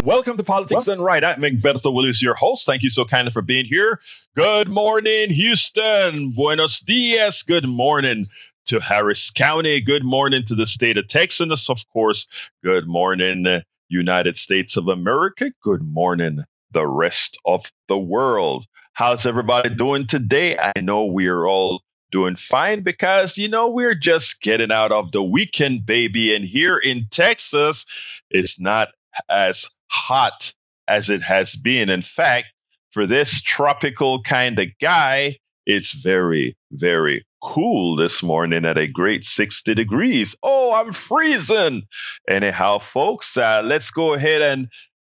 Welcome to Politics Done Right. I'm Egberto Williams, your host. Thank you so kindly for being here. Good morning, Houston. Buenos dias. Good morning to Harris County. Good morning to the state of Texas. Of course, good morning, United States of America. Good morning, the rest of the world. How's everybody doing today? I know we're all doing fine because, we're just getting out of the weekend, baby. And here in Texas, it's not as hot as it has been. In fact, for this tropical kind of guy, it's very, very cool this morning at a great 60 degrees. Oh, I'm freezing. Anyhow, folks, let's go ahead and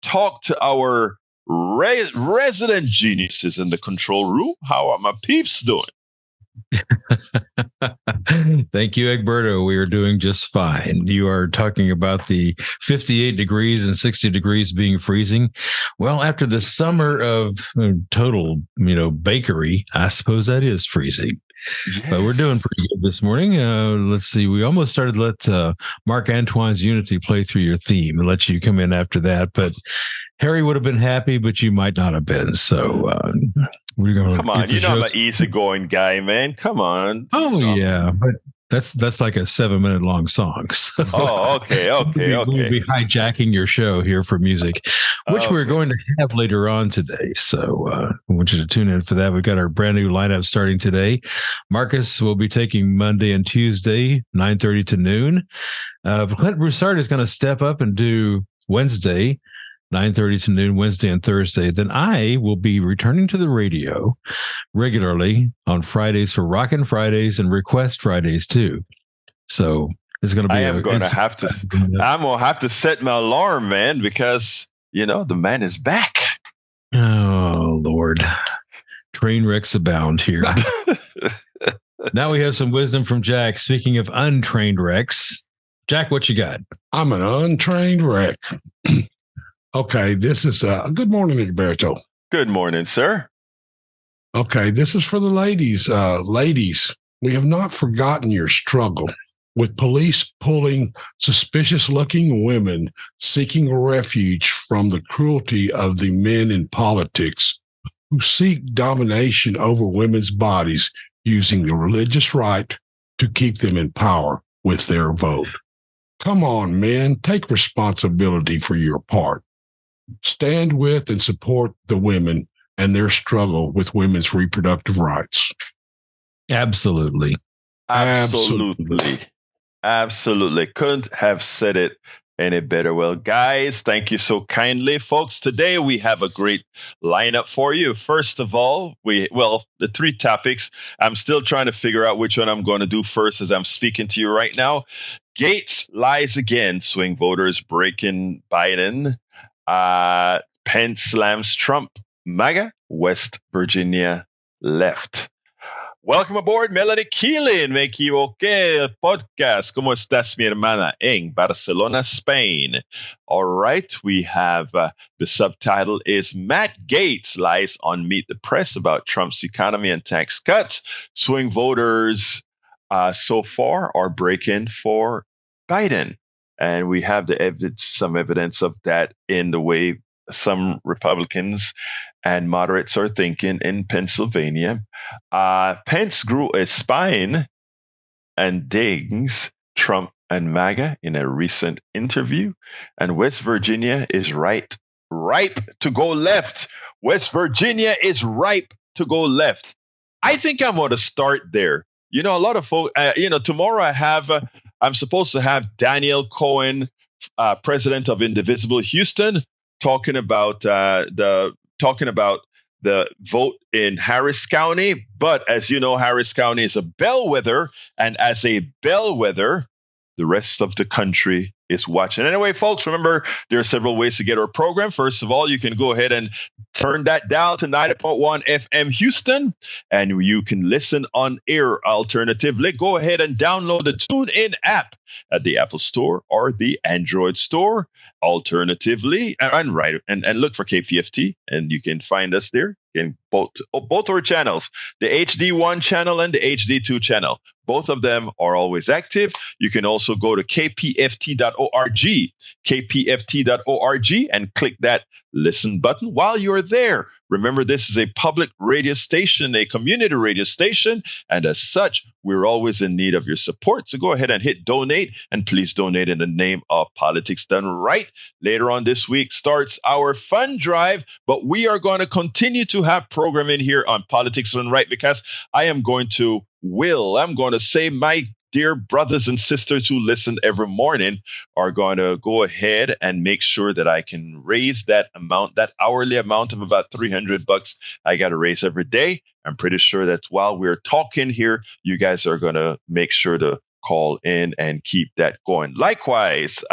talk to our resident geniuses in the control room. How are my peeps doing? Thank you, Egberto. We are doing just fine. You are talking about the 58 degrees and 60 degrees being freezing. Well, after the summer of total, bakery, I suppose that is freezing. Yes. But we're doing pretty good this morning. Let's see. We almost started to let Mark Antoine's Unity play through your theme and let you come in after that. But Harry would have been happy, but you might not have been. So we're going to come on. I'm an easygoing guy, man. Come on. Oh yeah, but that's like a 7-minute long song. So okay. We'll be hijacking your show here for music, which we're going to have later on today. So I want you to tune in for that. We've got our brand new lineup starting today. Marcus will be taking Monday and Tuesday, 9:30 to noon. Clint Broussard is going to step up and do Wednesday, 9:30 to noon, Wednesday and Thursday. Then I will be returning to the radio regularly on Fridays for Rockin' Fridays and Request Fridays too. So it's going to be. I'm going to have to set my alarm, man, because the man is back. Oh Lord, train wrecks abound here. Now we have some wisdom from Jack. Speaking of untrained wrecks, Jack, what you got? I'm an untrained wreck. Okay, this is good morning, Egberto. Good morning, sir. Okay, this is for the ladies. Ladies, we have not forgotten your struggle with police pulling suspicious-looking women seeking refuge from the cruelty of the men in politics who seek domination over women's bodies using the religious right to keep them in power with their vote. Come on, men, take responsibility for your part. Stand with and support the women and their struggle with women's reproductive rights. Absolutely. Couldn't have said it any better. Well, guys, thank you so kindly, folks. Today we have a great lineup for you. First of all, the three topics. I'm still trying to figure out which one I'm going to do first as I'm speaking to you right now. Gaetz lies again. Swing voters breaking Biden. Pence slams Trump MAGA. West Virginia left. Welcome aboard, Melanie Keelan. Me equivoqué podcast. ¿Cómo estás, mi hermana? En Barcelona, Spain. All right. We have the subtitle is Matt Gaetz lies on Meet the Press about Trump's economy and tax cuts. Swing voters so far are breaking for Biden. And we have some evidence of that in the way some Republicans and moderates are thinking in Pennsylvania. Pence grew a spine and dings Trump and MAGA in a recent interview. And West Virginia is ripe to go left. West Virginia is ripe to go left. I think I'm going to start there. A lot of folks, tomorrow I'm supposed to have Daniel Cohen, president of Indivisible Houston, talking about the vote in Harris County. But as you know, Harris County is a bellwether, and as a bellwether, the rest of the country is watching. Anyway, folks, remember, there are several ways to get our program. First of all, you can go ahead and turn that dial to 90.1 FM Houston, and you can listen on air. Alternatively, go ahead and download the TuneIn app at the Apple Store or the Android Store. Alternatively, and look for KPFT, and you can find us there. in both our channels, the HD1 channel and the HD2 channel. Both of them are always active. You can also go to kpft.org, kpft.org, and click that listen button while you're there. Remember, this is a public radio station, a community radio station, and as such, we're always in need of your support. So go ahead and hit donate, and please donate in the name of Politics Done Right. Later on this week starts our fund drive, but we are going to continue to have programming here on Politics Done Right because I'm going to say my dear brothers and sisters who listen every morning are going to go ahead and make sure that I can raise that amount, that hourly amount of about $300 I got to raise every day. I'm pretty sure that while we're talking here, you guys are going to make sure to call in and keep that going. Likewise,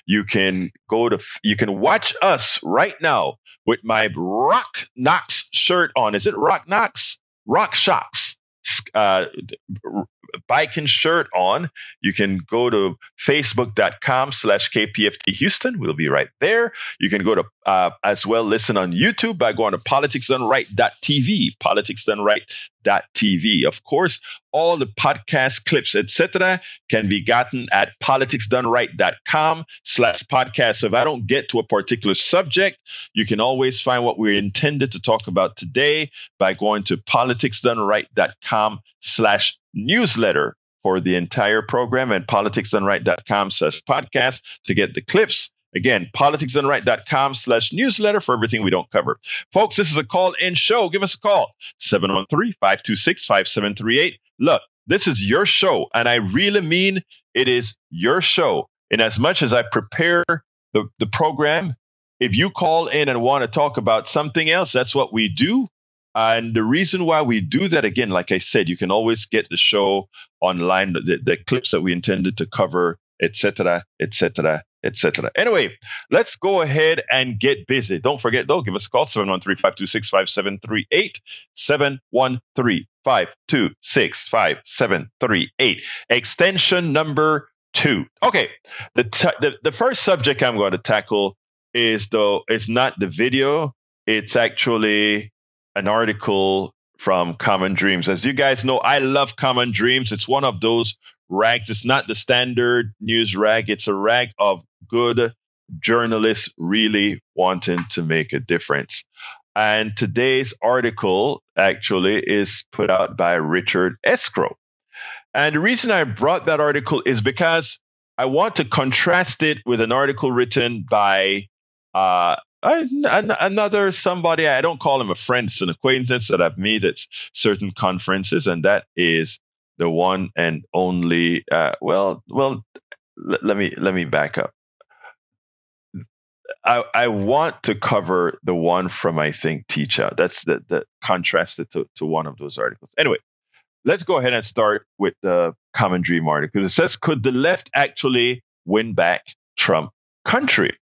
you can watch us right now with my Rock Knox shirt on. Is it Rock Knox? Rock Shocks. Biking shirt on. You can go to facebook.com/KPFT Houston. We'll be right there. You can go to as well listen on YouTube by going to politicsdoneright.tv, politicsdoneright.tv. Of course, all the podcast clips, etc., can be gotten at politicsdoneright.com/podcast. So if I don't get to a particular subject, you can always find what we intended to talk about today by going to politicsdoneright.com/newsletter for the entire program and politicsdoneright.com/podcast to get the clips. Again, politicsdoneright.com/newsletter for everything we don't cover. Folks, this is a call-in show. Give us a call, 713-526-5738. Look, this is your show, and I really mean it is your show. In as much as I prepare the program, if you call in and want to talk about something else, that's what we do. And the reason why we do that, again, like I said, you can always get the show online, the clips that we intended to cover, etc., etc., etc. Anyway, let's go ahead and get busy. Don't forget, though, give us a call, 713-526-5738, 713-526-5738, extension number 2. Okay, the first subject I'm going to tackle is not the video. It's actually an article from Common Dreams. As you guys know, I love Common Dreams. It's one of those rags. It's not the standard news rag. It's a rag of good journalists really wanting to make a difference. And today's article actually is put out by Richard Escrow. And the reason I brought that article is because I want to contrast it with an article written by another somebody. I don't call him a friend, it's an acquaintance that I've met at certain conferences, and that is the one and only. Let me back up. I want to cover the one from, I think, Teacher. That's the contrasted to one of those articles. Anyway, let's go ahead and start with the Common Dream article. It says, could the left actually win back Trump country?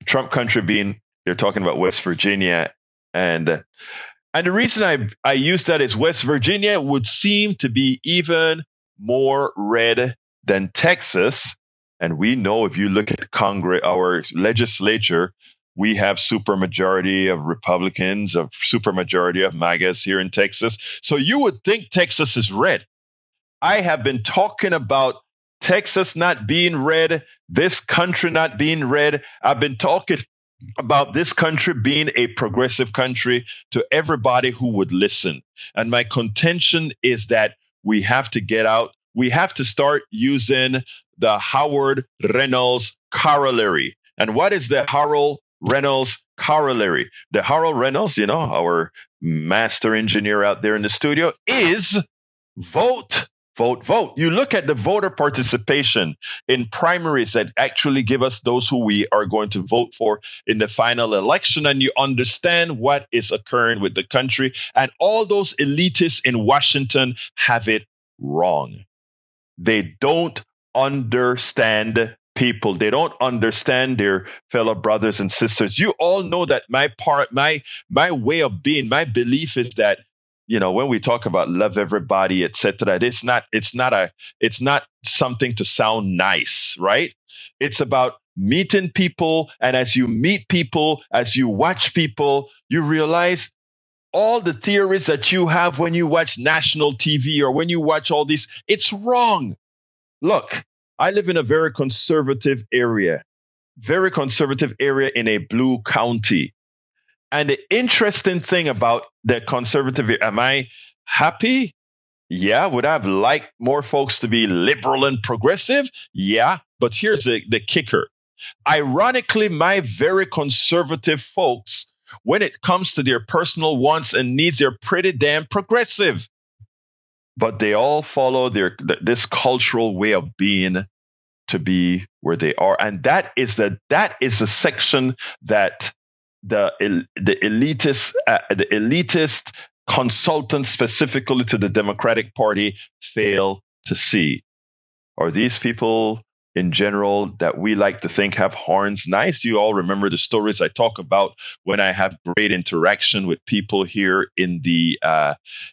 Trump country being, they're talking about West Virginia. And the reason I use that is West Virginia would seem to be even more red than Texas. And we know, if you look at Congress, our legislature, we have supermajority of Republicans, a supermajority of MAGAs here in Texas. So you would think Texas is red. I have been talking about Texas not being red, this country not being red. I've been talking about this country being a progressive country to everybody who would listen. And my contention is that we have to get out. We have to start using the Howard Reynolds corollary. And what is the Howard Reynolds corollary? The Howard Reynolds, our master engineer out there in the studio, is vote. Vote, vote. You look at the voter participation in primaries that actually give us those who we are going to vote for in the final election, and you understand what is occurring with the country. And all those elitists in Washington have it wrong. They don't understand people. They don't understand their fellow brothers and sisters. You all know that my way of being, my belief is that, when we talk about love everybody, etc., it's not something to sound nice, right? It's about meeting people. And as you meet people, as you watch people, you realize all the theories that you have when you watch national TV or when you watch all these, it's wrong. Look, I live in a very conservative area in a blue county. And the interesting thing about the conservative, am I happy? Yeah. Would I have liked more folks to be liberal and progressive? Yeah. But here's the kicker. Ironically, my very conservative folks, when it comes to their personal wants and needs, they're pretty damn progressive. But they all follow this cultural way of being to be where they are, and that is the section that the elitist consultants specifically to the Democratic Party fail to see. Are these people in general that we like to think have horns nice? Do you all remember the stories I talk about when I have great interaction with people here in the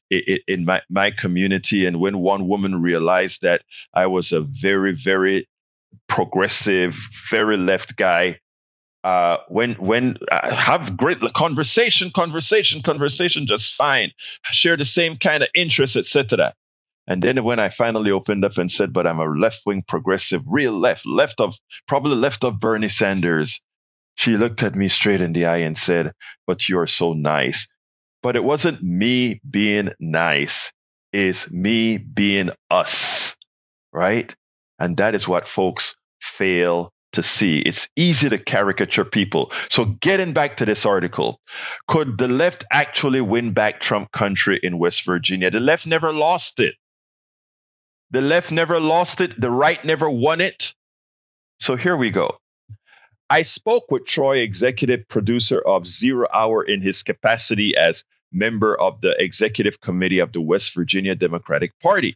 in my community, and when one woman realized that I was a very, very progressive, very left guy, when have great conversation, just fine, share the same kind of interests, etc. And then when I finally opened up and said, but I'm a left-wing progressive, real left probably left of Bernie Sanders, she looked at me straight in the eye and said, but you're so nice. But it wasn't me being nice, it's me being us, right? And that is what folks fail to see. It's easy to caricature people. So getting back to this article, could the left actually win back Trump country in West Virginia? The left never lost it. The left never lost it. The right never won it. So here we go. I spoke with Troy, executive producer of Zero Hour, in his capacity as member of the executive committee of the West Virginia Democratic Party.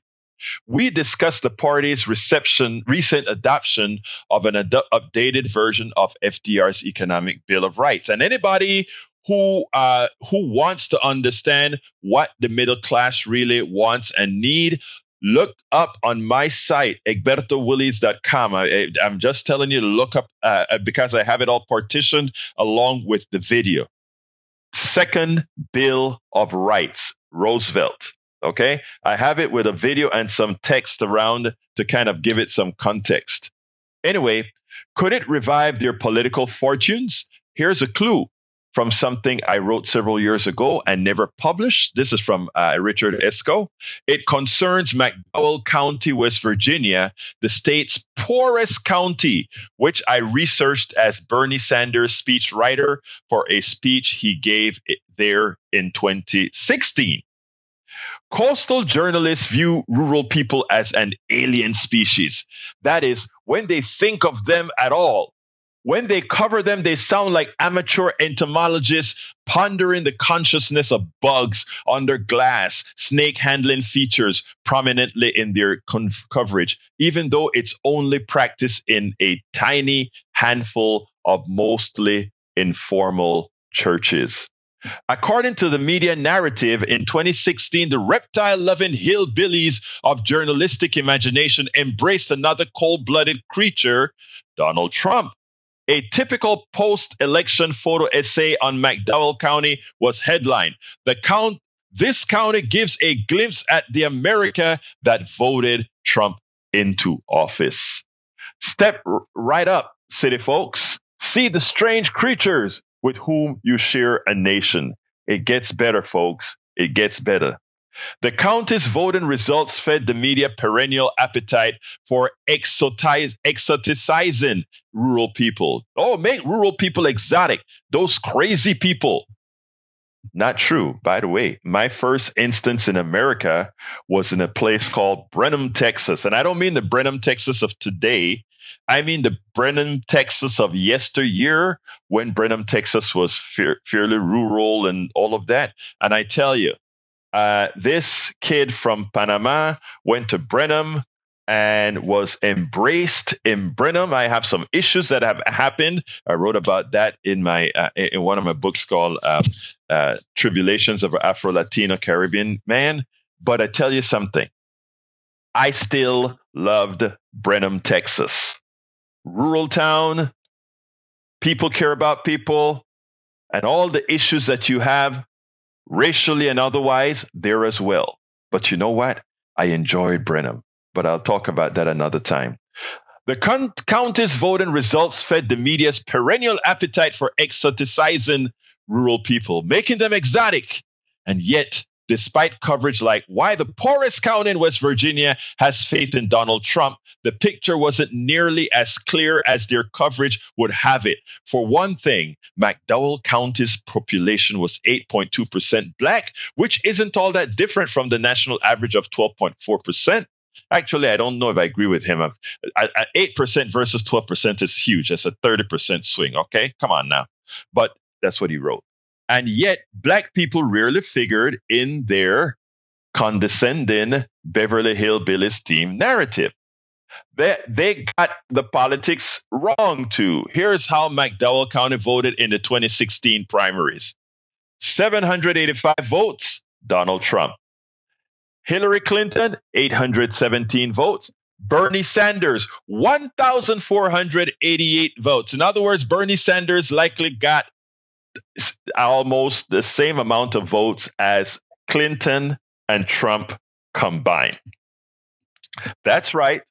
We discussed the party's recent adoption of an updated version of FDR's Economic Bill of Rights. And anybody who wants to understand what the middle class really wants and need, look up on my site, egbertowillies.com. I'm just telling you to look up because I have it all partitioned along with the video. Second Bill of Rights, Roosevelt. Okay, I have it with a video and some text around to kind of give it some context. Anyway, could it revive their political fortunes? Here's a clue from something I wrote several years ago and never published. This is from Richard Esco. It concerns McDowell County, West Virginia, the state's poorest county, which I researched as Bernie Sanders' speechwriter for a speech he gave there in 2016. Coastal journalists view rural people as an alien species. That is, when they think of them at all, when they cover them, they sound like amateur entomologists pondering the consciousness of bugs under glass, snake handling features prominently in their coverage, even though it's only practiced in a tiny handful of mostly informal churches. According to the media narrative, in 2016, the reptile-loving hillbillies of journalistic imagination embraced another cold-blooded creature, Donald Trump. A typical post-election photo essay on McDowell County was headlined, "This county gives a glimpse at the America that voted Trump into office." Step right up, city folks. See the strange creatures with whom you share a nation. It gets better, folks. It gets better. The county's voting results fed the media perennial appetite for exoticizing rural people. Oh, make rural people exotic. Those crazy people. Not true. By the way, my first instance in America was in a place called Brenham, Texas. And I don't mean the Brenham, Texas of today. I mean the Brenham, Texas of yesteryear, when Brenham, Texas was fairly rural and all of that. And I tell you, this kid from Panama went to Brenham and was embraced in Brenham. I have some issues that have happened. I wrote about that in one of my books called Tribulations of an Afro-Latino Caribbean Man. But I tell you something, I still loved Brenham, Texas. Rural town, people care about people, and all the issues that you have, racially and otherwise, there as well. But you know what? I enjoyed Brenham, but I'll talk about that another time. The county's voting results fed the media's perennial appetite for exoticizing rural people, making them exotic. And yet, despite coverage like why the poorest county in West Virginia has faith in Donald Trump, the picture wasn't nearly as clear as their coverage would have it. For one thing, McDowell County's population was 8.2% black, which isn't all that different from the national average of 12.4%. Actually, I don't know if I agree with him. 8% versus 12% is huge. That's a 30% swing. Okay, come on now. But that's what he wrote. And yet, black people rarely figured in their condescending Beverly Hillbillies team narrative. They got the politics wrong too. Here's how McDowell County voted in the 2016 primaries. 785 votes, Donald Trump. Hillary Clinton, 817 votes. Bernie Sanders, 1,488 votes. In other words, Bernie Sanders likely got almost the same amount of votes as Clinton and Trump combined. That's right.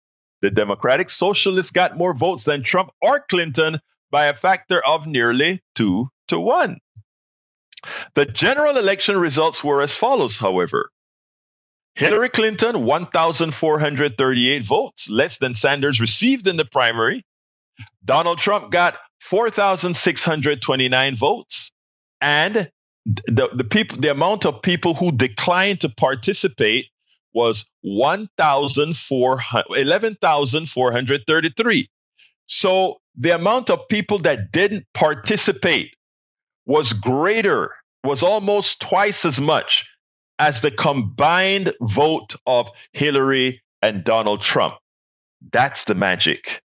The Democratic Socialists got more votes than Trump or Clinton by a factor of nearly 2-1. The general election results were as follows, however. Hillary Clinton, 1,438 votes, less than Sanders received in the primary. Donald Trump got 4,629 votes. And the amount of people who declined to participate was 11,433. So the amount of people that didn't participate was almost twice as much as the combined vote of Hillary and Donald Trump. That's the magic.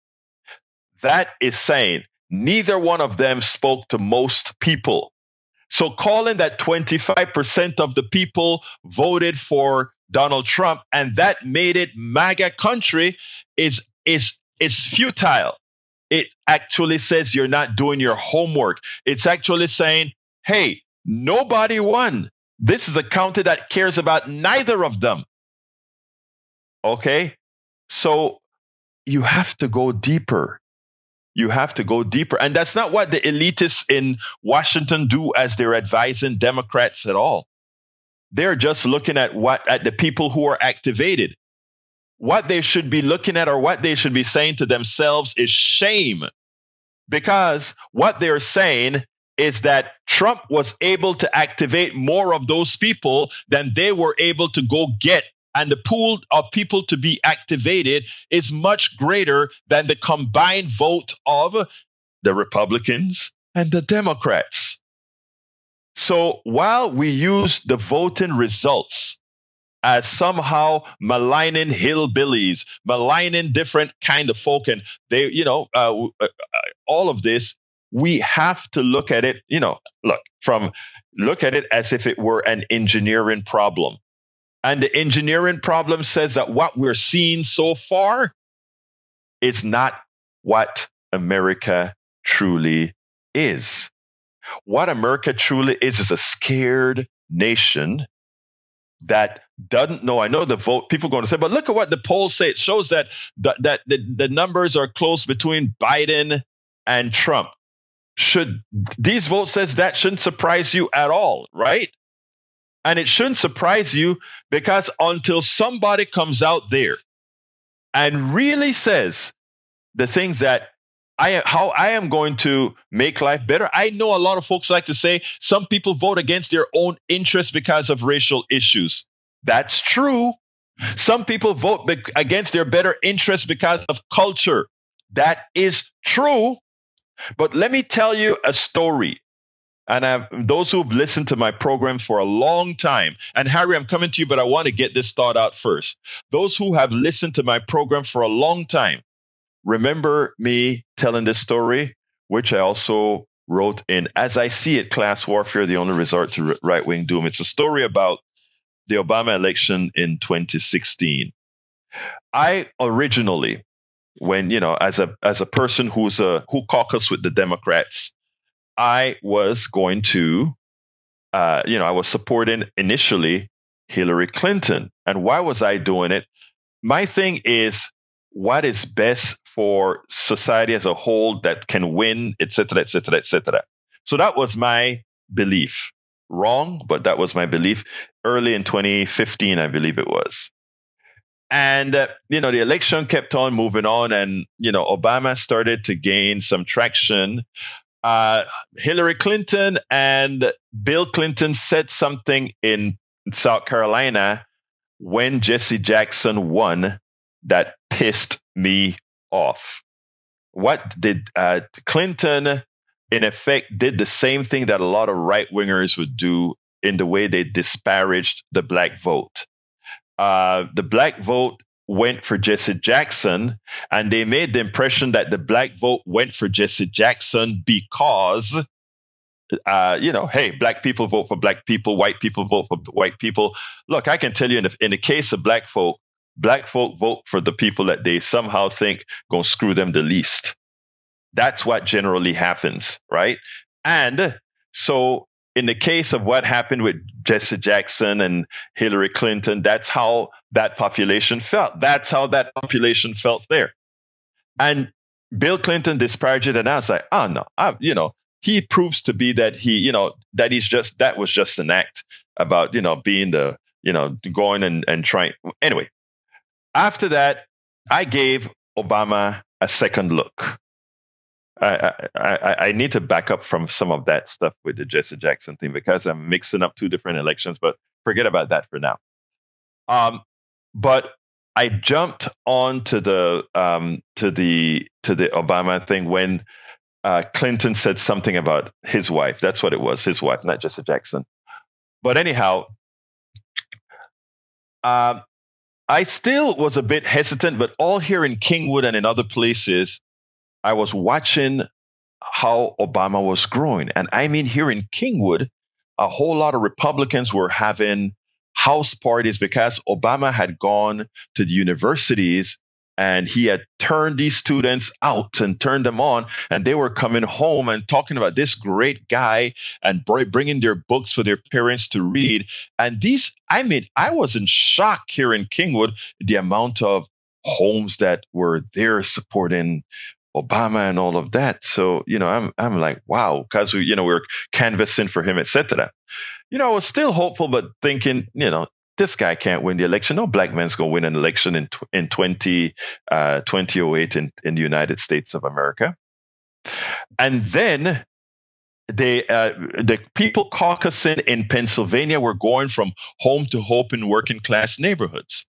That is saying neither one of them spoke to most people. So calling that 25% of the people voted for Donald Trump and that made it MAGA country is futile. It actually says you're not doing your homework. It's actually saying, hey, nobody won. This is a county that cares about neither of them. Okay? So you have to go deeper. You have to go deeper. And that's not what the elitists in Washington do as they're advising Democrats at all. They're just looking at the people who are activated. What they should be looking at or what they should be saying to themselves is shame. Because what they're saying is that Trump was able to activate more of those people than they were able to go get. And the pool of people to be activated is much greater than the combined vote of the Republicans and the Democrats. So while we use the voting results as somehow maligning hillbillies, maligning different kind of folk, and they, all of this, we have to look at it, look at it as if it were an engineering problem. And the engineering problem says that what we're seeing so far is not what America truly is. What America truly is a scared nation that doesn't know. I know the vote, people are going to say, but look at what the polls say. It shows that the numbers are close between Biden and Trump. These votes says that shouldn't surprise you at all, right? And it shouldn't surprise you because until somebody comes out there and really says the things that how I am going to make life better. I know a lot of folks like to say some people vote against their own interests because of racial issues. That's true. Some people vote against their better interests because of culture. That is true. But let me tell you a story. And those who've listened to my program for a long time, and Harry, I'm coming to you, but I want to get this thought out first. Those who have listened to my program for a long time, remember me telling this story, which I also wrote in As I See It, Class Warfare, the Only Resort to Right-Wing Doom. It's a story about the Obama election in 2016. I originally, when, as a person who caucused with the Democrats, I was going to I was supporting initially Hillary Clinton. And why was I doing it? My thing is what is best for society as a whole that can win, et cetera, et cetera, et cetera. So that was my belief. Wrong, but that was my belief early in 2015, I believe it was. And, the election kept on moving on, and, Obama started to gain some traction. Hillary Clinton and Bill Clinton said something in South Carolina when Jesse Jackson won that pissed me off. What did Clinton, in effect, did the same thing that a lot of right wingers would do in the way they disparaged the black vote. The black vote went for Jesse Jackson, and they made the impression that the black vote went for Jesse Jackson because, hey, black people vote for black people, white people vote for white people. Look, I can tell you in the case of black folk vote for the people that they somehow think gonna screw them the least. That's what generally happens, right? And so in the case of what happened with Jesse Jackson and Hillary Clinton, that's how that population felt. That's how that population felt there. And Bill Clinton disparaged it, and I was like, oh no, he proves to be that that was just an act about, being going and trying. Anyway, after that, I gave Obama a second look. I need to back up from some of that stuff with the Jesse Jackson thing because I'm mixing up two different elections, but forget about that for now. But I jumped on to the Obama thing when Clinton said something about his wife. That's what it was, his wife, not Jesse Jackson. But anyhow, I still was a bit hesitant, but all here in Kingwood and in other places, I was watching how Obama was growing. And I mean, here in Kingwood, a whole lot of Republicans were having house parties because Obama had gone to the universities and he had turned these students out and turned them on. And they were coming home and talking about this great guy and bringing their books for their parents to read. And I was in shock here in Kingwood, the amount of homes that were there supporting Obama and all of that. So, I'm like, wow, because we're canvassing for him, etc. I was still hopeful, but thinking, this guy can't win the election. No black man's going to win an election in 2008 in the United States of America. And then the people caucusing in Pennsylvania were going from home to home in working class neighborhoods.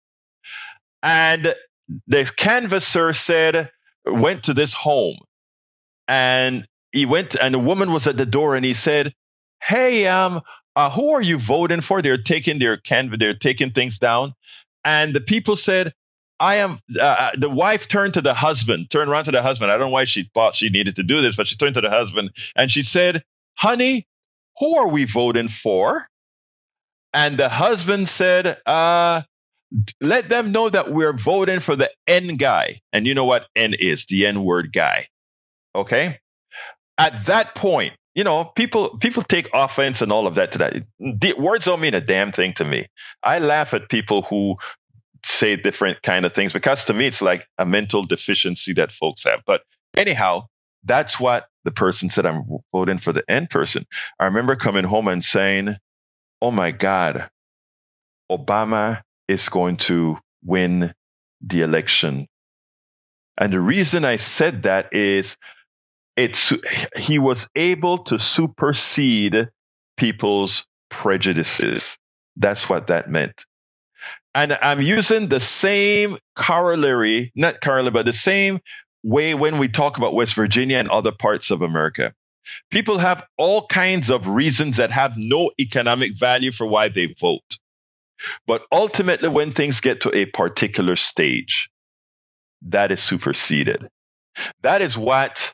And the canvasser went to this home, and he went, and the woman was at the door, and he said, "Hey, who are you voting for?" They're taking they're taking things down, and the people said, "I am." The wife turned around to the husband. I don't know why she thought she needed to do this, but she turned to the husband and she said, "Honey, who are we voting for?" And the husband said, "Let them know that we're voting for the N guy." And you know what N is, the N-word guy. Okay? At that point, people take offense and all of that to that. The words don't mean a damn thing to me. I laugh at people who say different kind of things because to me it's like a mental deficiency that folks have. But anyhow, that's what the person said. I'm voting for the N person. I remember coming home and saying, "Oh my God, Obama is going to win the election." And the reason I said that is he was able to supersede people's prejudices. That's what that meant. And I'm using the same corollary, but the same way when we talk about West Virginia and other parts of America. People have all kinds of reasons that have no economic value for why they vote. But ultimately, when things get to a particular stage, that is superseded. That is what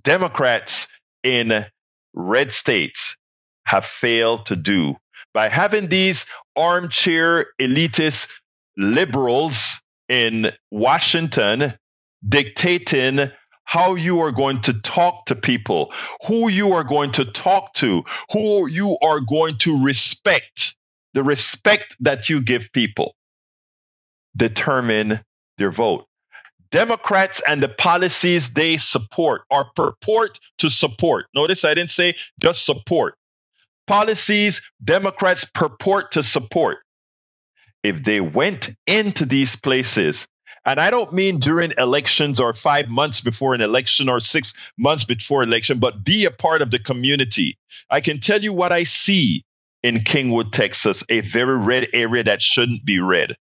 Democrats in red states have failed to do by having these armchair elitist liberals in Washington dictating how you are going to talk to people, who you are going to talk to, who you are going to respect. The respect that you give people determine their vote. Democrats and the policies they support or purport to support. Notice I didn't say just support. Policies Democrats purport to support. If they went into these places, and I don't mean during elections or 5 months before an election or 6 months before election, but be a part of the community. I can tell you what I see in Kingwood, Texas, a very red area that shouldn't be red.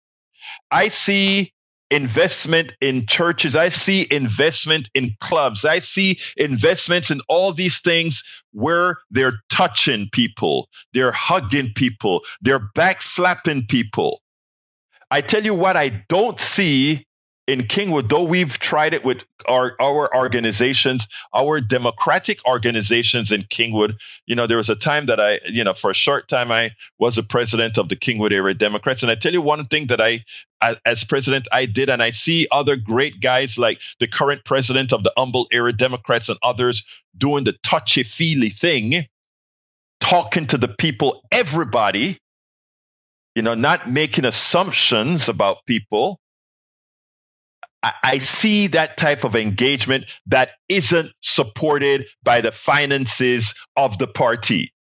I see investment in churches. I see investment in clubs. I see investments in all these things where they're touching people, they're hugging people, they're backslapping people. I tell you what I don't see in Kingwood, though we've tried it with our organizations, our democratic organizations in Kingwood. There was a time that for a short time, I was the president of the Kingwood area Democrats. And I tell you one thing that as president, I did, and I see other great guys like the current president of the Humboldt area Democrats and others doing the touchy-feely thing, talking to the people, everybody, not making assumptions about people. I see that type of engagement that isn't supported by the finances of the party.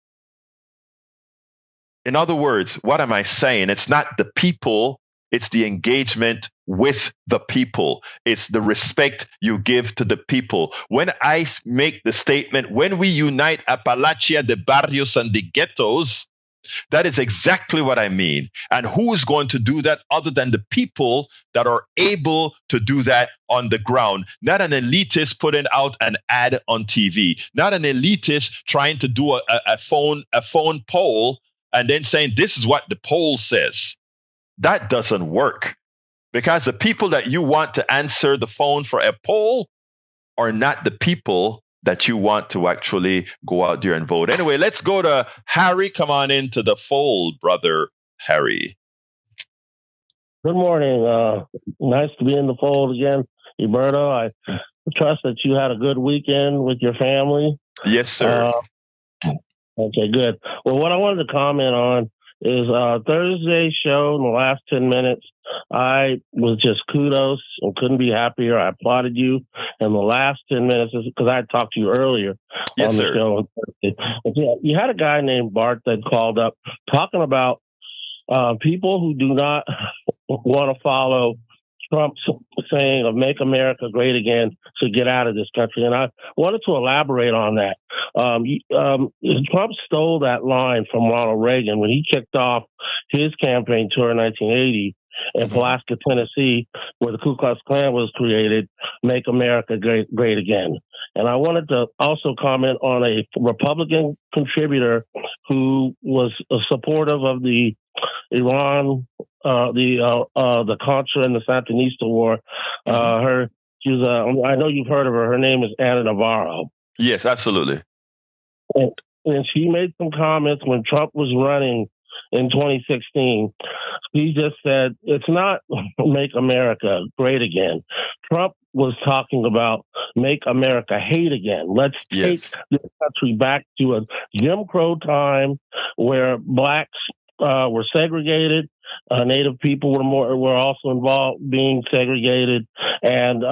In other words, what am I saying? It's not the people, it's the engagement with the people. It's the respect you give to the people. When I make the statement, when we unite Appalachia, the barrios, and the ghettos, that is exactly what I mean. And who is going to do that other than the people that are able to do that on the ground? Not an elitist putting out an ad on TV. Not an elitist trying to do a phone poll and then saying, this is what the poll says. That doesn't work. Because the people that you want to answer the phone for a poll are not the people that you want to actually go out there and vote. Anyway, let's go to Harry. Come on into the fold, brother Harry. Good morning. Nice to be in the fold again, Roberto. I trust that you had a good weekend with your family. Yes, sir. Okay, good. Well, what I wanted to comment on is Thursday's show in the last 10 minutes. I was just kudos and couldn't be happier. I applauded you in the last 10 minutes because I had talked to you earlier on the show on Thursday. You had a guy named Bart that called up talking about people who do not want to follow Trump's saying of "Make America Great Again" to get out of this country. And I wanted to elaborate on that. Trump stole that line from Ronald Reagan when he kicked off his campaign tour in 1980 in Pulaski, Tennessee, where the Ku Klux Klan was created, "Make America Great Again." And I wanted to also comment on a Republican contributor who was supportive of the Iran, the Contra and the Sandinista war. I know you've heard of her. Her name is Ana Navarro. Yes, absolutely. And she made some comments when Trump was running in 2016. He just said, it's not "Make America Great Again." Trump was talking about "Make America Hate Again." Let's take this country back to a Jim Crow time where blacks were segregated. Native people were also involved being segregated, and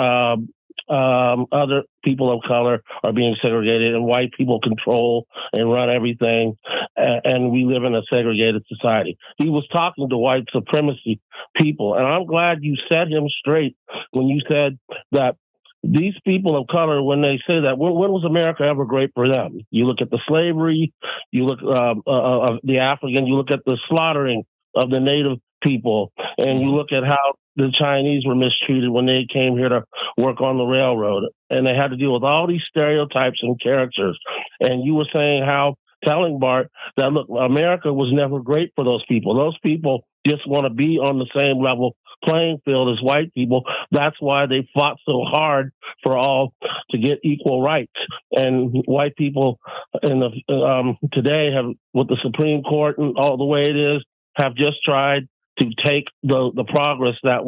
other people of color are being segregated, and white people control and run everything, and we live in a segregated society. He was talking to white supremacy people, and I'm glad you set him straight when you said that these people of color, when they say that, when was America ever great for them? You look at the slavery, you look of the African, you look at the slaughtering of the native people, and you look at how the Chinese were mistreated when they came here to work on the railroad, and they had to deal with all these stereotypes and characters. And you were saying how, telling Bart that, look, America was never great for those people. Those people just want to be on the same level playing field as white people. That's why they fought so hard for all to get equal rights. And white people in the today have, with the Supreme Court and all the way it is, have just tried to take the progress that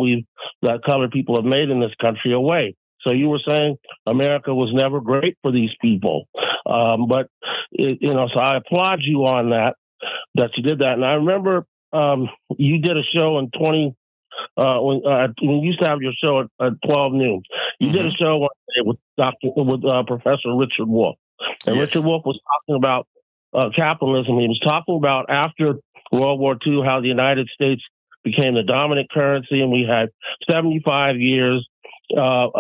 colored people have made in this country away. So you were saying America was never great for these people. So I applaud you on that you did that. And I remember you did a show in when you used to have your show at 12 noon. You did a show one day with Professor Richard Wolff. And Yes. Richard Wolff was talking about capitalism. He was talking about after World War II how the United States became the dominant currency, and we had 75 years of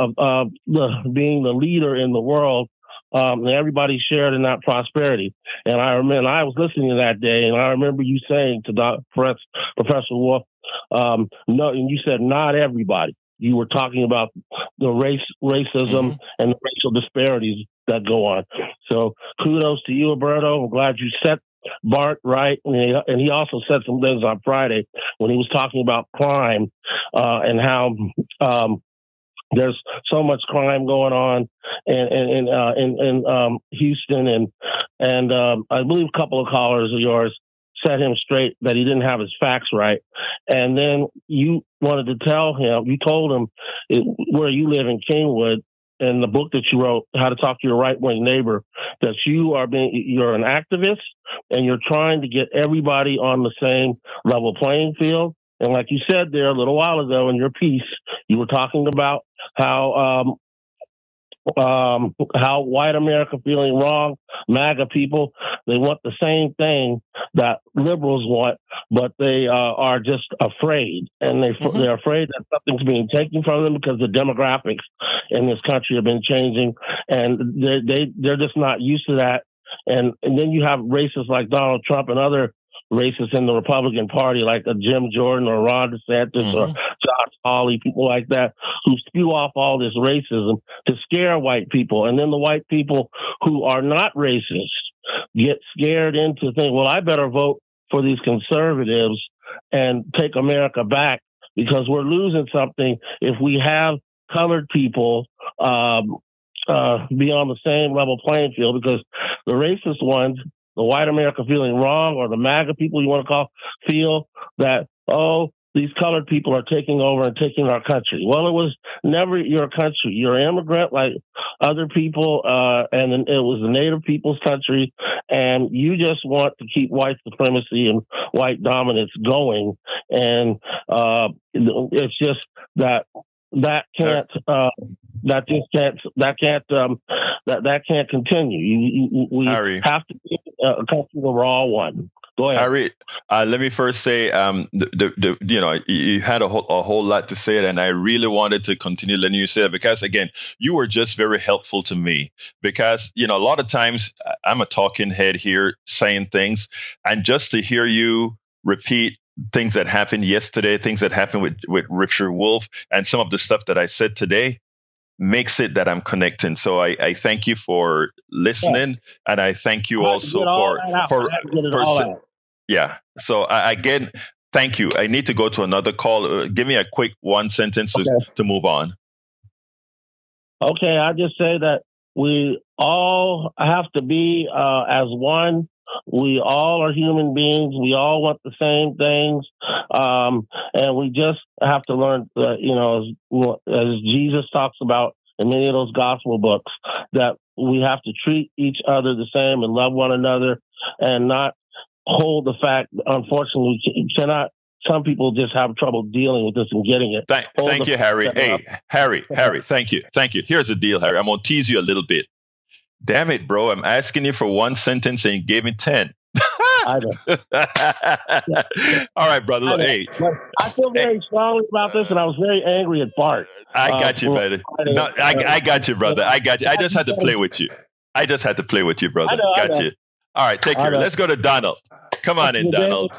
being the leader in the world, and everybody shared in that prosperity. And I remember I was listening to that day, and I remember you saying to Professor Wolff, no, and you said not everybody. You were talking about the racism and the racial disparities that go on. So kudos to you, Alberto. I'm glad you set Bart right. And he also said some things on Friday when he was talking about crime and how there's so much crime going on in Houston. And I believe a couple of callers of yours set him straight that he didn't have his facts right. And then you wanted to tell him, you told him where you live in Kingwood, in the book that you wrote, How to Talk to Your Right-Wing Neighbor, that you're an activist and you're trying to get everybody on the same level playing field. And like you said there a little while ago in your piece, you were talking about how white America feeling wrong, MAGA people, they want the same thing that liberals want, but they are just afraid. And they're afraid that something's being taken from them because the demographics in this country have been changing, and they're just not used to that. And then you have racists like Donald Trump and other racists in the Republican Party, like a Jim Jordan or Ron DeSantis or Josh Hawley, people like that, who spew off all this racism to scare white people. And then the white people who are not racist get scared into thinking, well, I better vote for these conservatives and take America back because we're losing something if we have colored people be on the same level playing field, because the racist ones, the white America feeling wrong, or the MAGA people you want to call, feel that, these colored people are taking over and taking our country. Well, it was never your country. You're an immigrant like other people, and it was the native people's country, and you just want to keep white supremacy and white dominance going. And it's just that can't continue. We Harry, have to be a country where we're all one. Go ahead. Harry, let me first say, you had a whole lot to say, and I really wanted to continue letting you say it because, again, you were just very helpful to me because, a lot of times I'm a talking head here saying things, and just to hear you repeat things that happened yesterday, things that happened with Richard Wolff, and some of the stuff that I said today makes it that I'm connecting. So I thank you for listening, and I thank you also for yeah. So again, thank you. I need to go to another call. Give me a quick one sentence to move on. Okay, I just say that we all have to be as one. We all are human beings. We all want the same things, and we just have to learn. As Jesus talks about in many of those gospel books, that we have to treat each other the same and love one another, and not hold the fact. Unfortunately, we cannot. Some people just have trouble dealing with this and getting it. Thank you, Harry. Hey, Harry, thank you. Here's the deal, Harry. I'm going to tease you a little bit. Damn it, bro. I'm asking you for one sentence and you gave me 10. I know. All right, brother. Look, hey. I feel very strongly about this, and I was very angry at Bart. I got you, brother. No, I got you, brother. I got you. I just had to play with you. Brother. Got you. All right, take care. Let's go to Donald. Come on in, Donald.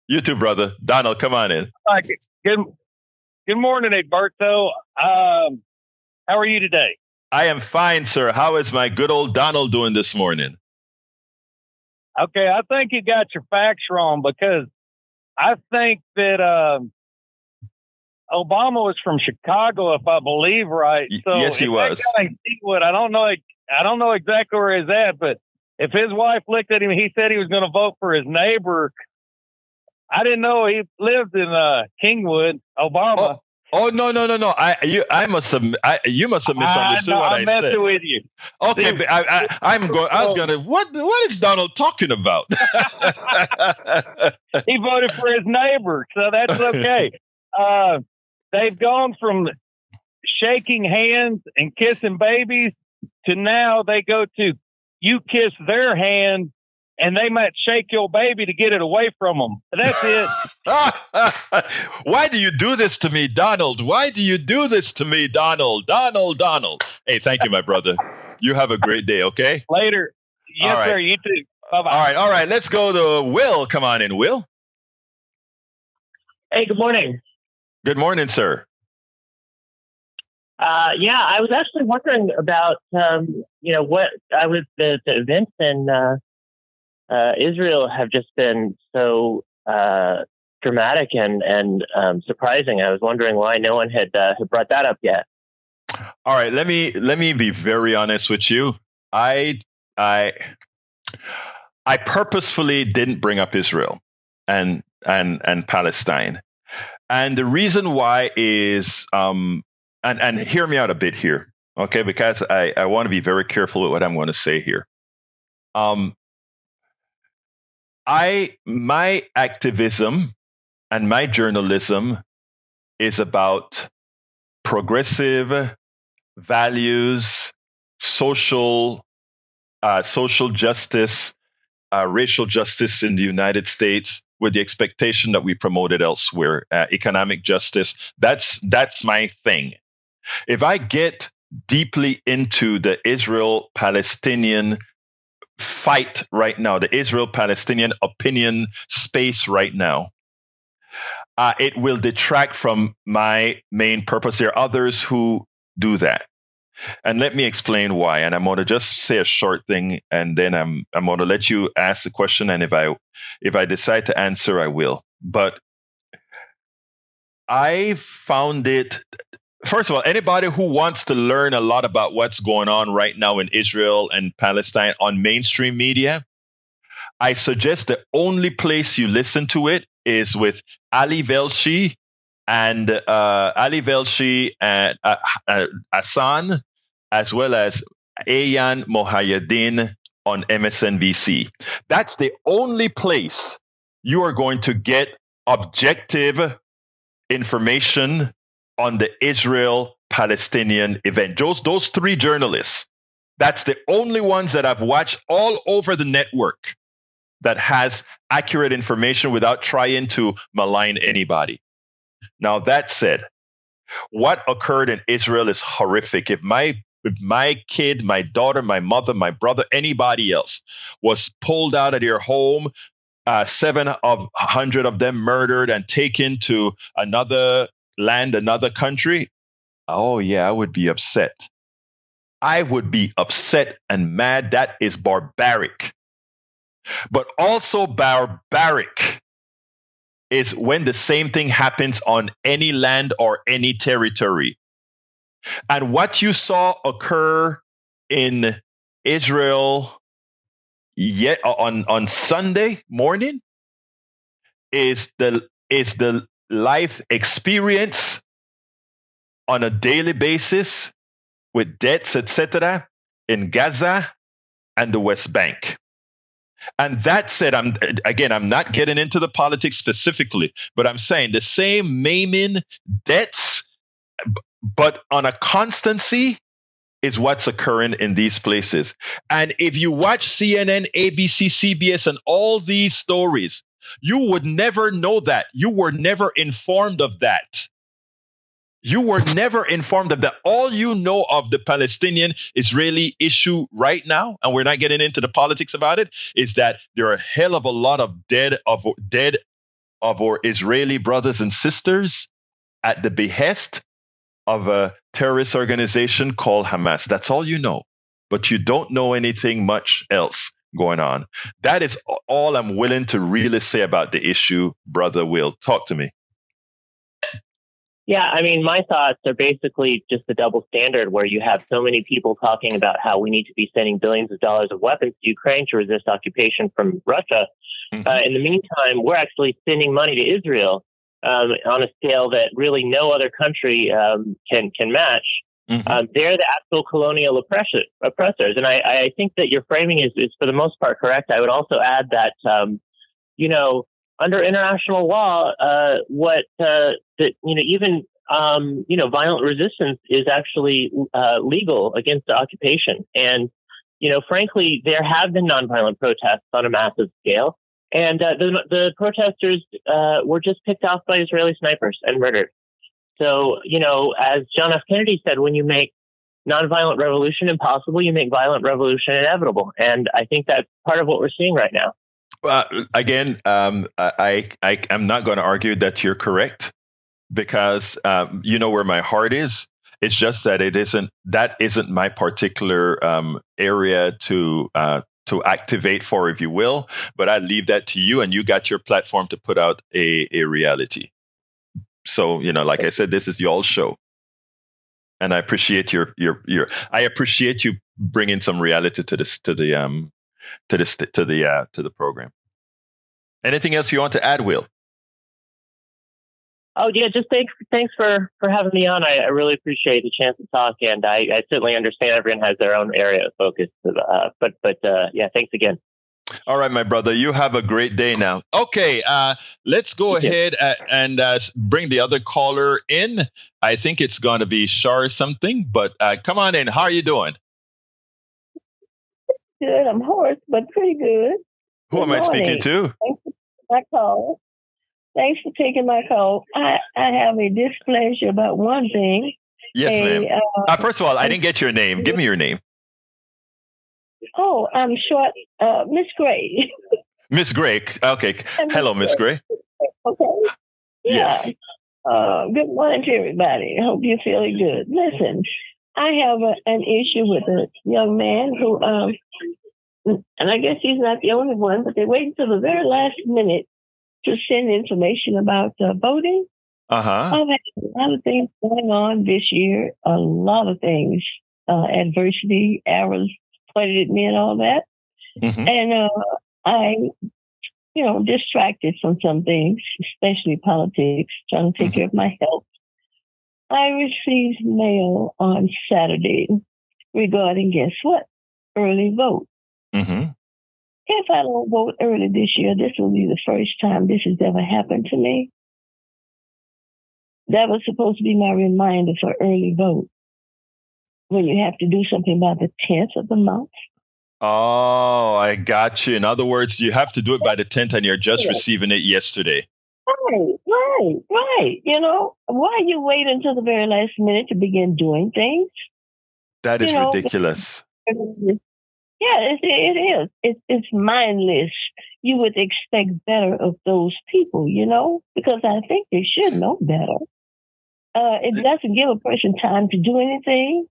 You too, brother. Donald, come on in. Good morning, Egberto. How are you today? I am fine, sir. How is my good old Donald doing this morning? Okay, I think you got your facts wrong because I think that Obama was from Chicago, if I believe right. So yes, he was. I don't know exactly where he's at, but if his wife looked at him, he said he was going to vote for his neighbor. I didn't know he lived in Kingwood, Obama. Oh no! You must have misunderstood what I said. I'm messing with you. Okay, but I was gonna. What is Donald talking about? He voted for his neighbor, so that's okay. They've gone from shaking hands and kissing babies to now they go to you kiss their hand and they might shake your baby to get it away from them. That's it. Why do you do this to me, Donald? Why do you do this to me, Donald? Donald. Hey, thank you, my brother. You have a great day, okay? Later. Yes, right. sir. You too. Bye-bye. All right. Let's go to Will. Come on in, Will. Hey, good morning. Good morning, sir. Yeah, I was actually wondering about, what the events in Israel have just been so dramatic and surprising. I was wondering why no one had brought that up yet. All right, let me be very honest with you. I purposefully didn't bring up Israel and Palestine, and the reason why is and hear me out a bit here, okay? Because I want to be very careful with what I'm going to say here. My activism and my journalism is about progressive values, social justice, racial justice in the United States, with the expectation that we promote it elsewhere. Economic justice. That's my thing. If I get deeply into the Israel-Palestinian fight right now, the Israel-Palestinian opinion space right now, it will detract from my main purpose. There are others who do that. And let me explain why. And I'm going to just say a short thing, and then I'm going to let you ask the question. And if I decide to answer, I will. But I found it. First of all, anybody who wants to learn a lot about what's going on right now in Israel and Palestine on mainstream media, I suggest the only place you listen to it is with Ali Velshi and Hassan, as well as Ayan Mohayedin on MSNBC. That's the only place you are going to get objective information on the Israel-Palestinian event. Those three journalists, that's the only ones that I've watched all over the network that has accurate information without trying to malign anybody. Now, that said, what occurred in Israel is horrific. If my kid, my daughter, my mother, my brother, anybody else was pulled out of their home, 700 of them murdered and taken to another land, another country, oh yeah, I would be upset. I would be upset and mad. That is barbaric. But also barbaric is when the same thing happens on any land or any territory. And what you saw occur in Israel yet on Sunday morning is the life experience on a daily basis with deaths, etc., in Gaza and the West Bank. And that said, I'm not getting into the politics specifically, but I'm saying the same maiming, deaths, but on a constancy is what's occurring in these places. And if you watch CNN, ABC, CBS, and all these stories, you would never know that. You were never informed of that. You were never informed of that. All you know of the Palestinian-Israeli issue right now, and we're not getting into the politics about it, is that there are a hell of a lot of dead of our Israeli brothers and sisters at the behest of a terrorist organization called Hamas. That's all you know. But you don't know anything much else going on. That is all I'm willing to really say about the issue, Brother Will. Talk to me. Yeah, I mean, my thoughts are basically just the double standard where you have so many people talking about how we need to be sending billions of dollars of weapons to Ukraine to resist occupation from Russia. In the meantime, we're actually sending money to Israel on a scale that really no other country can match. They're the actual colonial oppressors. And I think that your framing is for the most part correct. I would also add that, under international law, violent resistance is actually legal against the occupation. And, frankly, there have been nonviolent protests on a massive scale. And the protesters were just picked off by Israeli snipers and murdered. So, as John F. Kennedy said, when you make nonviolent revolution impossible, you make violent revolution inevitable. And I think that's part of what we're seeing right now. Again, I'm not going to argue that you're correct, because you know where my heart is. It's just that that isn't my particular area to activate for, if you will. But I leave that to you, and you got your platform to put out a reality. So, like I said, this is y'all's show, and I appreciate I appreciate you bringing some reality to the program. Anything else you want to add, Will? Oh yeah, just thanks for having me on. I really appreciate the chance to talk, and I certainly understand everyone has their own area of focus. But yeah, thanks again. All right, my brother, you have a great day now. Okay, let's go ahead and bring the other caller in. I think it's going to be Shar something, but come on in. How are you doing? Good. I'm hoarse, but pretty good. Who am I speaking to? Thanks for my call. Thanks for taking my call. I have a displeasure about one thing. Yes, ma'am. First of all, I didn't get your name. Give me your name. Oh, I'm short. Miss Gray. Miss Gray. Okay. Hello, Miss Gray. Okay. Yeah. Yes. Good morning to everybody. I hope you're feeling good. Listen, I have an issue with a young man who, and I guess he's not the only one, but they wait until the very last minute to send information about voting. I've had a lot of things going on this year, a lot of things, adversity, errors pointed at me and all that. And I, distracted from some things, especially politics, trying to take care of my health. I received mail on Saturday regarding, guess what? Early vote. If I don't vote early this year, this will be the first time this has ever happened to me. That was supposed to be my reminder for early vote. When you have to do something by the 10th of the month. Oh, I got you. In other words, you have to do it by the 10th, and you're just receiving it yesterday. Right. Why you wait until the very last minute to begin doing things? That is ridiculous. Yeah, it is. It's mindless. You would expect better of those people, because I think they should know better. It doesn't give a person time to do anything,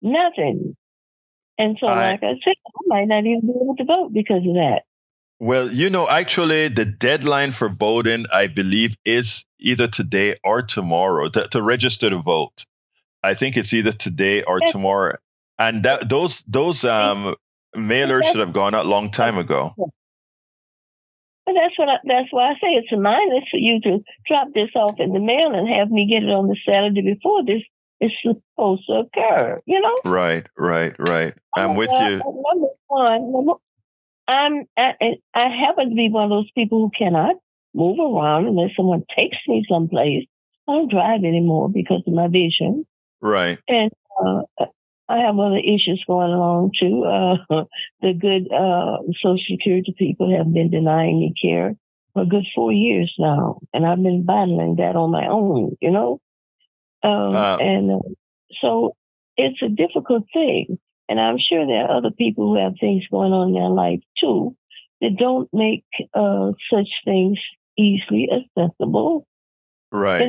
nothing. And so, like I said, I might not even be able to vote because of that. Well, actually, the deadline for voting, I believe, is either today or tomorrow to register to vote. I think it's either today or tomorrow. And those mailers should have gone out a long time ago. But that's why I say it's a mindless for you to drop this off in the mail and have me get it on the Saturday before this is supposed to occur. Right. I'm with you. Number one, I happen to be one of those people who cannot move around unless someone takes me someplace. I don't drive anymore because of my vision. Right. And I have other issues going along too. The good Social Security people have been denying me care for a good 4 years now, and I've been battling that on my own, so it's a difficult thing. And I'm sure there are other people who have things going on in their life too that don't make such things easily accessible. Right.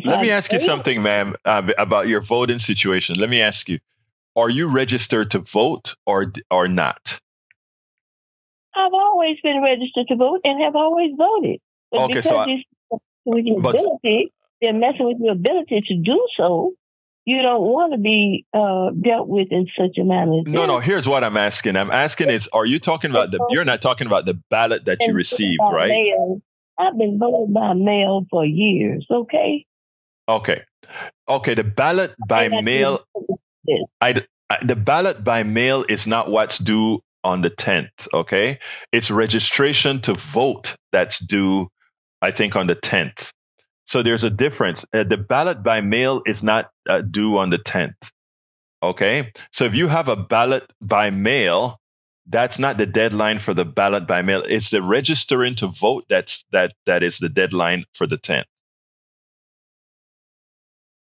Let me ask you something, ma'am, about your voting situation. Let me ask you, are you registered to vote or not? I've always been registered to vote and have always voted. But Okay, they're messing with your ability to do so. You don't want to be dealt with in such a manner. No. Here's what I'm asking. Are you talking about you're not talking about the ballot that you received, right? I've been voting by mail for years. Okay. Okay. The ballot by mail. The ballot by mail is not what's due on the 10th. Okay, it's registration to vote that's due, I think, on the 10th. So there's a difference. The ballot by mail is not due on the 10th. Okay, so if you have a ballot by mail, that's not the deadline for the ballot by mail. It's the registering to vote that is the deadline for the 10th.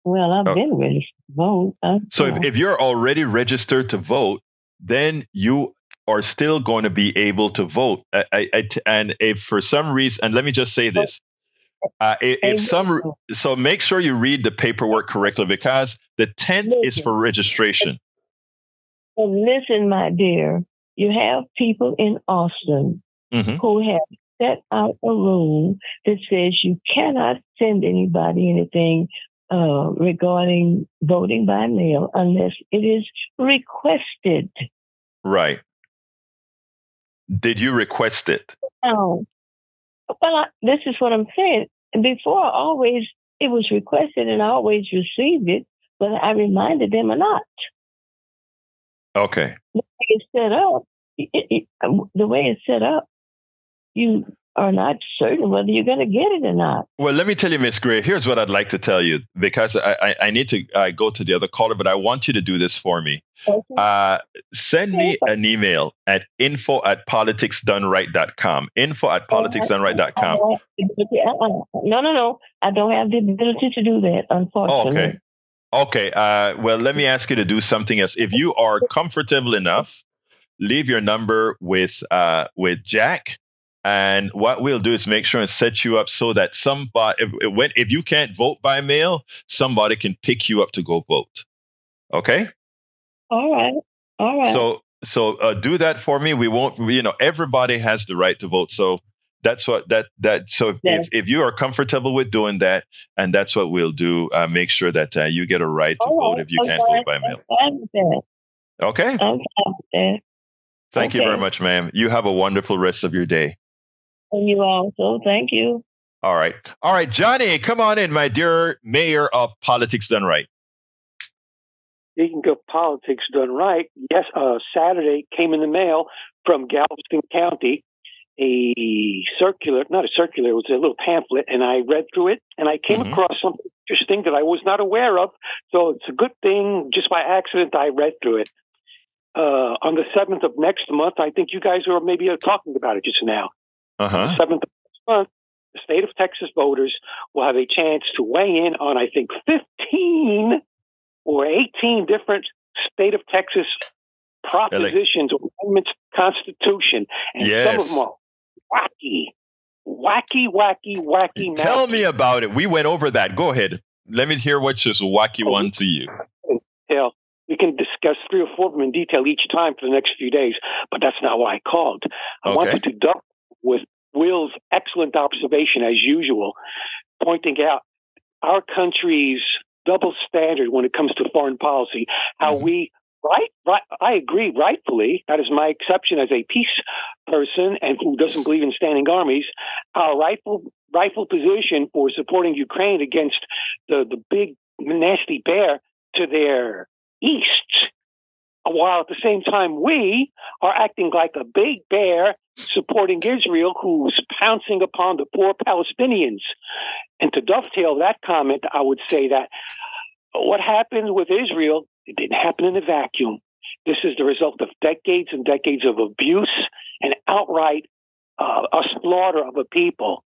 Well, I've been registered to vote. So if you're already registered to vote, then you are still going to be able to vote. And if for some reason, and let me just say this, so make sure you read the paperwork correctly, because the 10th is for registration. Well, listen, my dear, you have people in Austin who have set out a rule that says you cannot send anybody anything regarding voting by mail unless it is requested. Right. Did you request it? No. Well, this is what I'm saying. Before, always it was requested and I always received it, but I reminded them or not. Okay. The way it's set up, you are not certain whether you're going to get it or not. Well, let me tell you, Miss Gray, here's what I'd like to tell you, because I need to go to the other caller, but I want you to do this for me. Okay. Send me an email at info@politicsdoneright.com. info@politicsdoneright.com. No. I don't have the ability to do that, unfortunately. Okay. Well, let me ask you to do something else. If you are comfortable enough, leave your number with Jack. And what we'll do is make sure and set you up so that if you can't vote by mail, somebody can pick you up to go vote. Okay? All right. So do that for me. We won't, everybody has the right to vote. So that's what if you are comfortable with doing that, and that's what we'll do, make sure that you get a right to vote if you can't vote by mail. Okay? I'm fine with that. Thank you very much, ma'am. You have a wonderful rest of your day. And you also. Thank you. All right, Johnny, come on in, my dear mayor of Politics Done Right. Speaking of Politics Done Right, yes, Saturday came in the mail from Galveston County, it was a little pamphlet, and I read through it, and I came across something interesting that I was not aware of. So it's a good thing, just by accident, I read through it. On the 7th of next month, I think you guys were maybe talking about it just now. On the 7th of next month, the state of Texas voters will have a chance to weigh in on, I think, 15 or 18 different state of Texas propositions or amendments to the Constitution. And some of them are wacky. Tell me about it. We went over that. Go ahead. Let me hear what's this wacky one to you. Yeah. We can discuss 3 or 4 of them in detail each time for the next few days, but that's not why I called. I wanted to double with Will's excellent observation, as usual, pointing out our country's double standard when it comes to foreign policy, how we, I agree, rightfully, that is my exception as a peace person and who doesn't believe in standing armies, our rightful position for supporting Ukraine against the big nasty bear to their east, while at the same time we are acting like a big bear supporting Israel, who's pouncing upon the poor Palestinians. And to dovetail that comment, I would say that what happened with Israel, it didn't happen in a vacuum. This is the result of decades and decades of abuse and outright a slaughter of a people.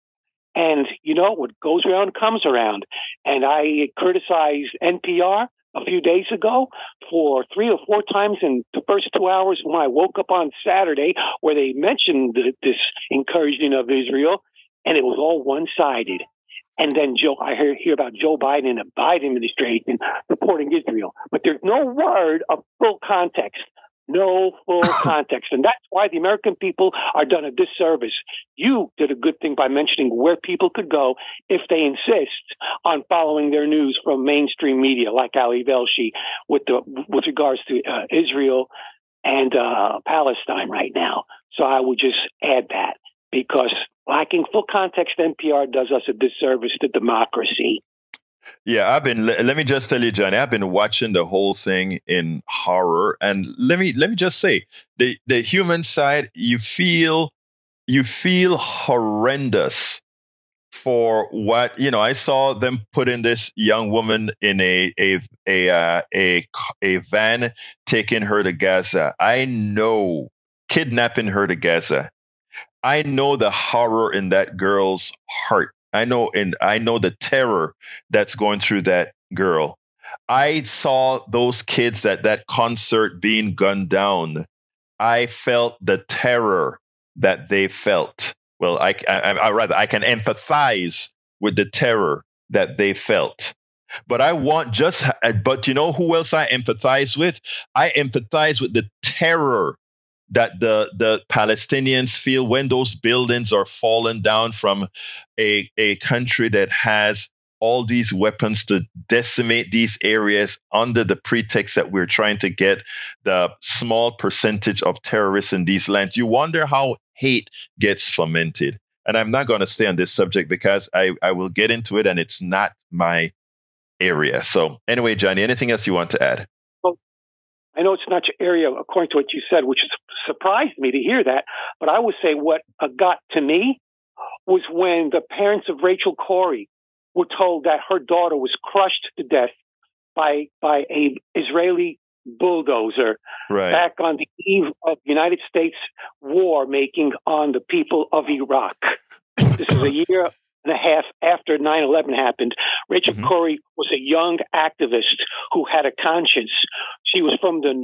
And, what goes around comes around. And I criticized NPR a few days ago for 3 or 4 times in the first 2 hours when I woke up on Saturday, where they mentioned this incursion of Israel, and it was all one-sided. And then I hear about Joe Biden and the Biden administration supporting Israel, but there's no word of full context. No full context. And that's why the American people are done a disservice. You did a good thing by mentioning where people could go if they insist on following their news from mainstream media like Ali Velshi with regards to Israel and Palestine right now. So I would just add that, because lacking full context, NPR does us a disservice to democracy. Yeah, let me just tell you, Johnny, I've been watching the whole thing in horror. And let me just say, the human side, you feel horrendous for what, I saw them putting this young woman in a van, taking her to Gaza. I know, kidnapping her to Gaza. I know the horror in that girl's heart. I know the terror that's going through that girl. I saw those kids at that concert being gunned down. I felt the terror that they felt. Well, I can empathize with the terror that they felt. But but you know who else I empathize with? I empathize with the terror that the Palestinians feel when those buildings are falling down from a country that has all these weapons to decimate these areas under the pretext that we're trying to get the small percentage of terrorists in these lands. You wonder how hate gets fomented. And I'm not going to stay on this subject because I will get into it and it's not my area. So anyway, Johnny, anything else you want to add? I know it's not your area, according to what you said, which surprised me to hear that. But I would say what got to me was when the parents of Rachel Corrie were told that her daughter was crushed to death by a Israeli bulldozer back on the eve of the United States war making on the people of Iraq. This is a year and a half after 9/11 happened. Rachel Corrie was a young activist who had a conscience. She was from the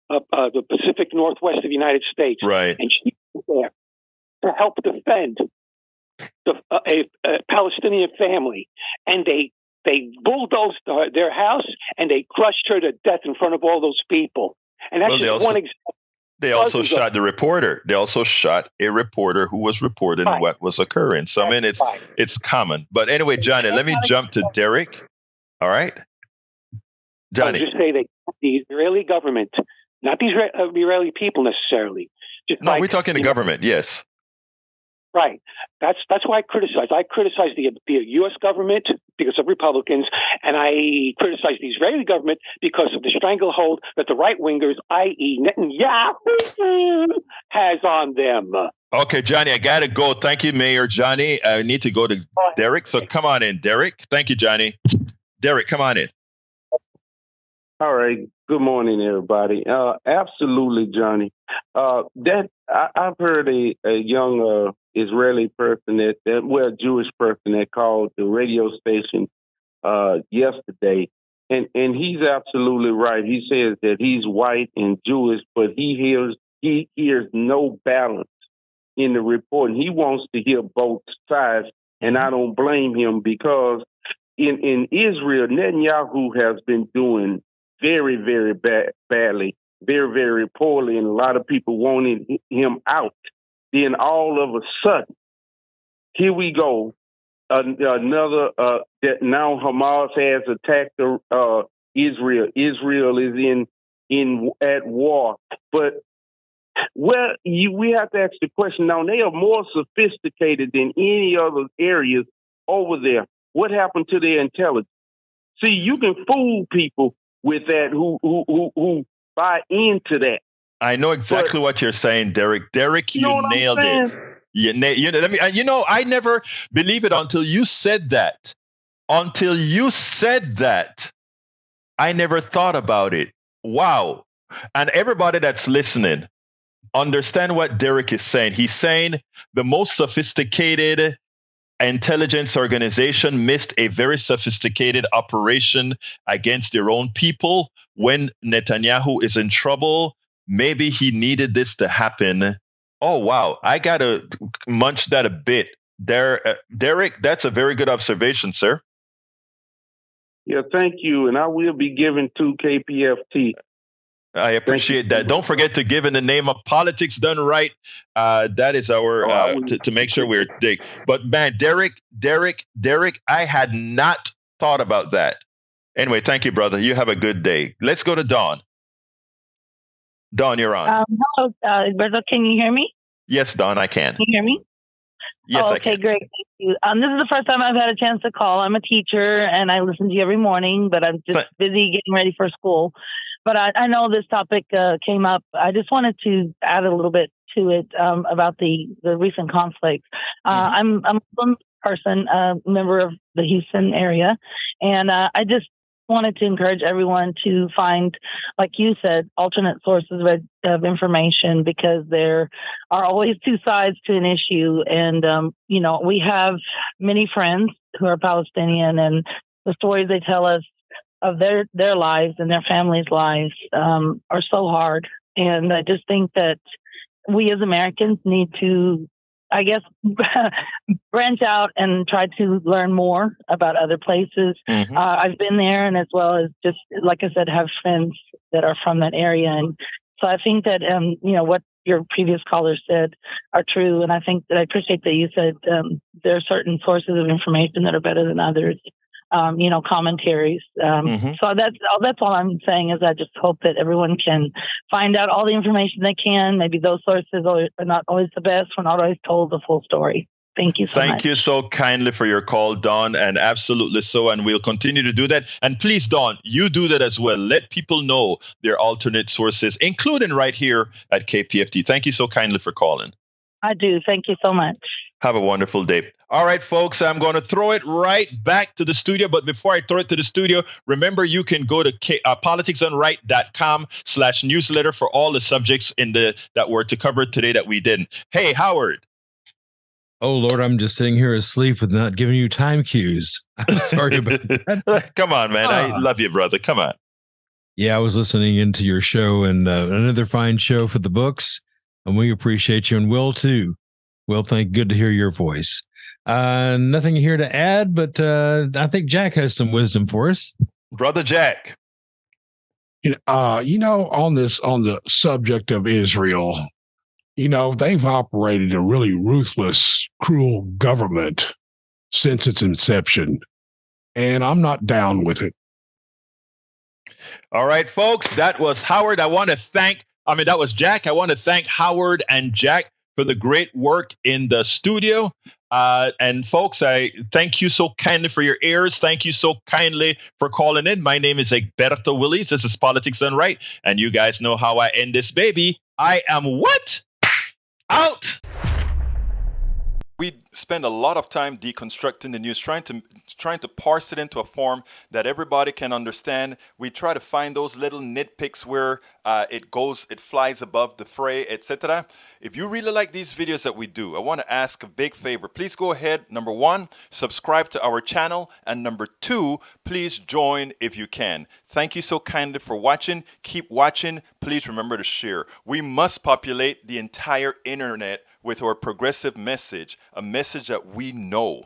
the Pacific Northwest of the United States. Right. And she was there to help defend a Palestinian family. And they bulldozed their house and they crushed her to death in front of all those people. And that's one example. They also shot the reporter. They also shot a reporter who was reporting what was occurring. So, I mean, it's common. But anyway, Johnny, let me jump to Derek. All right. Johnny. Just say that the Israeli government, not the Israeli people necessarily. We're talking the government, yes. Right. That's why I criticize. I criticize the U.S. government because of Republicans, and I criticize the Israeli government because of the stranglehold that the right-wingers, i.e. Netanyahu, has on them. Okay, Johnny, I got to go. Thank you, Mayor Johnny. I need to go to Derek, so come on in, Derek. Thank you, Johnny. Derek, come on in. All right. Good morning, everybody. Absolutely, Johnny. I've heard a young Israeli person Jewish person that called the radio station yesterday, and he's absolutely right. He says that he's white and Jewish, but he hears no balance in the report, and he wants to hear both sides, and I don't blame him because in Israel, Netanyahu has been doing very, very badly, very, very poorly, and a lot of people wanted him out. Then all of a sudden, here we go, another that now Hamas has attacked Israel. Israel is at war, but we have to ask the question now. They are more sophisticated than any other areas over there. What happened to their intelligence? See, you can fool people with that who buy into that. I know exactly what you're saying, Derek. Derek, you nailed it. I never believed it until you said that. Until you said that, I never thought about it. Wow. And everybody that's listening, understand what Derek is saying. He's saying the most sophisticated intelligence organization missed a very sophisticated operation against their own people. When Netanyahu is in trouble, maybe he needed this to happen. Oh, wow. I got to munch that a bit. Derek, that's a very good observation, sir. Yeah, thank you. And I will be giving to KPFT. I appreciate that. Don't forget to give in the name of politics done right. That is our to make sure we're big. But man, Derek, I had not thought about that. Anyway, thank you, brother. You have a good day. Let's go to Dawn. Dawn, you're on. Hello, brother. Can you hear me? Yes, Dawn, I can. Can you hear me? Yes, I okay, can. great. Thank you. This is the first time I've had a chance to call. I'm a teacher and I listen to you every morning, but I'm just busy getting ready for school. But I know this topic came up. I just wanted to add a little bit to it about the recent conflict. I'm a Muslim person, a member of the Houston area, and I just wanted to encourage everyone to find, like you said, alternate sources of information, because there are always two sides to an issue. And, we have many friends who are Palestinian, and the stories they tell us of their lives and their families' lives are so hard. And I just think that we as Americans need to, I guess, branch out and try to learn more about other places. I've been there, and as well as just, like I said, have friends that are from that area. And so I think that, what your previous caller said are true. And I think that I appreciate that you said there are certain sources of information that are better than others. Commentaries. So that's all I'm saying is I just hope that everyone can find out all the information they can. Maybe those sources are not always the best. We're not always told the full story. Thank you so much. Thank you so kindly for your call, Dawn, and absolutely so. And we'll continue to do that. And please, Dawn, you do that as well. Let people know their alternate sources, including right here at KPFT. Thank you so kindly for calling. I do. Thank you so much. Have a wonderful day. All right, folks, I'm going to throw it right back to the studio. But before I throw it to the studio, remember, you can go to politicsdoneright.com/newsletter for all the subjects that were to cover today that we didn't. Hey, Howard. Oh, Lord, I'm just sitting here asleep with not giving you time cues. I'm sorry about that. Come on, man. I love you, brother. Come on. Yeah, I was listening into your show, and another fine show for the books. And we appreciate you, and Will, too. Will, good to hear your voice. Nothing here to add, but I think Jack has some wisdom for us. Brother Jack. On the subject of Israel, they've operated a really ruthless, cruel government since its inception, and I'm not down with it. All right, folks, that was Howard. That was Jack. I want to thank Howard and Jack for the great work in the studio. And folks, I thank you so kindly for your ears. Thank you so kindly for calling in. My name is Egberto Willies. This is Politics Done Right. And you guys know how I end this baby. I am what? Out. We spend a lot of time deconstructing the news, trying to parse it into a form that everybody can understand. We try to find those little nitpicks where it flies above the fray, etc. If you really like these videos that we do, I want to ask a big favor. Please go ahead. Number 1, subscribe to our channel. And number 2, please join if you can. Thank you so kindly for watching. Keep watching. Please remember to share. We must populate the entire internet with our progressive message, a message that we know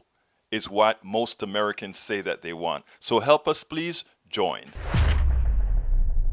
is what most Americans say that they want. So help us, please join.